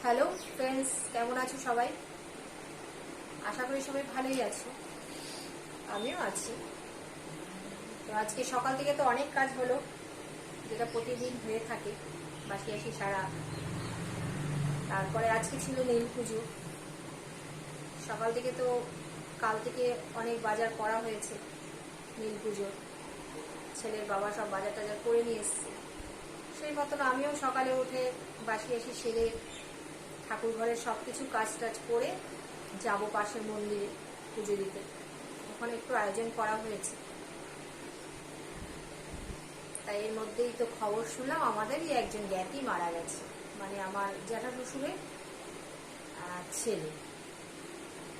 Hello friends, কেমন আছো সবাই? আশা করি সবাই ভালোই আছো, আমিও আছি। তো আজকে সকাল থেকে তো অনেক কাজ হলো, যেটা প্রতিদিন হয়ে থাকে, বাসি আসি সারা। তারপরে আজকে ছিল নীল পুজো। সকাল থেকে তো কাল থেকে অনেক বাজার করা হয়েছে নীল পুজো। ছেলের বাবা সব বাজার টাজার করে নিয়ে এসছে। সেই মতন আমিও সকালে উঠে বাসি আসি সেরে ঠাকুর ঘরের সব কিছু কাজ টাজ করে যাবো পাশের মন্দিরে পুজো দিতে। ওখানে একটু আয়োজন করা হয়েছে। তাই এর মধ্যেই তো খবর শুনলাম আমাদেরই একজন জ্ঞাতি মারা গেছে, মানে আমার জ্যাঠা শ্বশুরের ছেলে।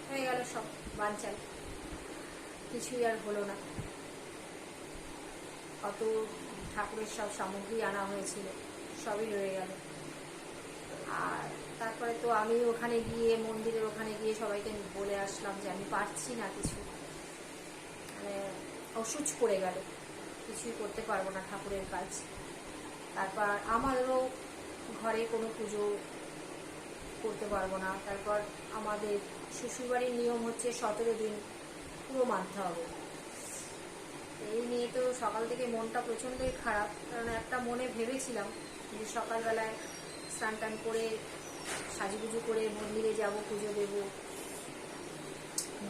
হয়ে গেল সব বানচাল, কিছুই আর হলো না। কত ঠাকুরের সব সামগ্রী আনা হয়েছিল, সবই রয়ে গেল। আর তারপরে তো আমি ওখানে গিয়ে মন্দিরের ওখানে গিয়ে সবাইকে বলে আসলাম যে আমি পারছি না, কিছু মানে অসুচ পড়ে গেল, কিছুই করতে পারবো না ঠাকুরের কাজ। তারপর আমাদেরও ঘরে কোনো পুজো করতে পারবো না। তারপর আমাদের শ্বশুরবাড়ির নিয়ম হচ্ছে 17 দিন পুরো মানতে হবে। এই নিয়ে তো সকাল থেকে মনটা প্রচণ্ডই খারাপ, কারণ একটা মনে ভেবেছিলাম যে সকালবেলায় স্নান টান করে সাজুগুজু করে মন্দিরে যাব, পুজো দেব,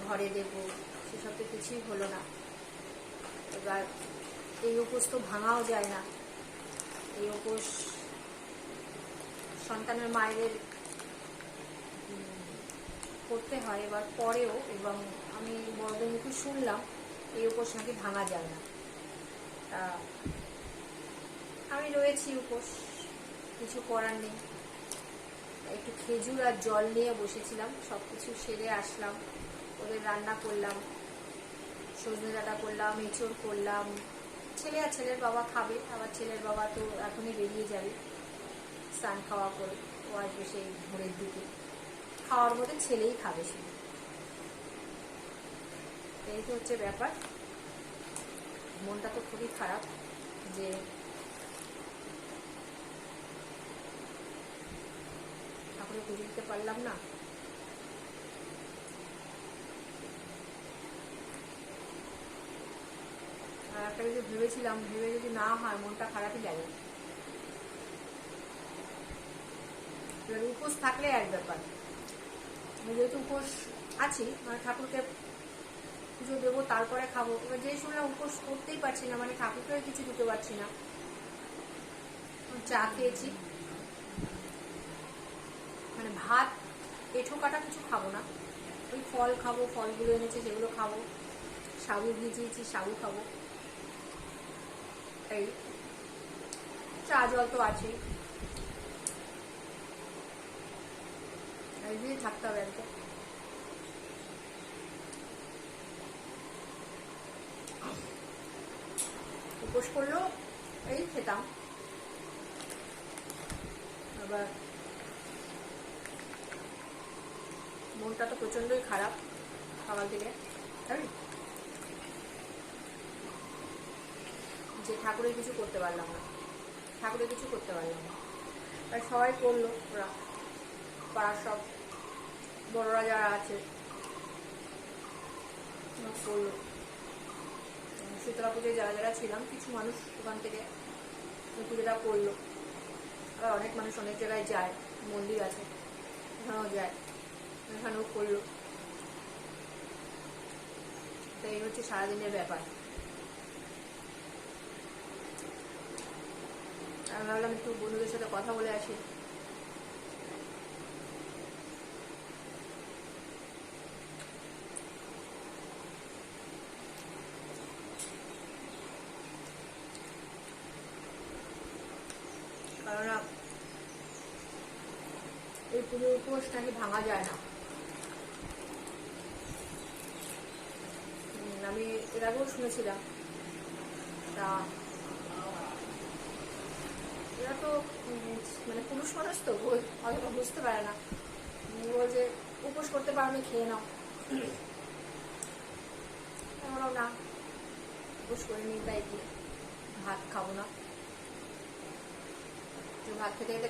ঘরে দেব, সেসব তো কিছুই হলো না। এবার এই উপোস তো ভাঙাও যায় না। এই উপোস সন্তানের মায়েদের করতে হয় এবার পরেও, এবং আমি বড়দের মুখে শুনলাম এই উপোস নাকি ভাঙা যায় না। তা আমি রয়েছি উপোস, কিছু করার নেই। একটু খেজুর আর জল নিয়ে বসেছিলাম, সব কিছু সেরে আসলাম। ওদের রান্না করলাম, সজনে ডাঁটা করলাম, এঁচড় করলাম। ছেলে আর ছেলের বাবা খাবে, আবার ছেলের বাবা তো এখনই বেরিয়ে যাবে স্নান খাওয়া করে, ও আসবে সেই ভোরের দিকে। খাওয়ার মধ্যে ছেলেই খাবে শুধু, এই তো হচ্ছে ব্যাপার। মনটা তো খুবই খারাপ যে ঠাকুরের পুজো দিতে পারলাম না। আর একটা কিছু ভেবেছিলাম, ভেবে যদি না হয় মনটা খারাপই লাগে। এবার উপোস থাকলে এক ব্যাপার, আমি যেহেতু উপোস আছি, মানে ঠাকুরকে পুজো দেবো তারপরে খাবো। এবার যেই শুনলাম উপোস করতেই পারছি না, মানে ঠাকুরকে কিছু দিতে পারছি না। চা খেয়েছি, মানে ভাত এঁঠো কাটা কিছু খাবো না, ওই ফল খাবো, ফলগুলো এনেছে সেগুলো খাবো, সাবু ভিজিয়েছি সাবু খাবো, এই চা জল তো আছেই, এই দিয়ে থাকতে হবে একদম। উপোস করলেও এই খেতাম, আবার মনটা তো প্রচণ্ডই খারাপ সকাল থেকে, তাই যে ঠাকুরের কিছু করতে পারলাম না, ঠাকুরের কিছু করতে পারলাম না। তাই সবাই করলো, ওরা পাড়ার সব বড়রা যারা আছে করলো। শীতলা পুজোয় যারা যারা ছিলাম, কিছু মানুষ ওখান থেকে পুজোটা করলো। আবার অনেক মানুষ অনেক জায়গায় যায়, মন্দির আছে ওখানেও যায়, এখানেও করলো। তো এই হচ্ছে সারাদিনের ব্যাপার। আমি ভাবলাম একটু বন্ধুদের সাথে কথা বলে আসি। কারণ এই পুজো উপোস নাকি ভাঙা যায় না। আমি এর আগেও শুনেছিলাম। তা এরা তো মানে পুরুষ মানুষ তো অতটা বুঝতে পারে না, বলছে উপোস করতে পারো না, খেয়ে নাও। আমরাও না, উপোস করে নিই, তাই কি ভাত খাবো না, ভাত খেতে খেতে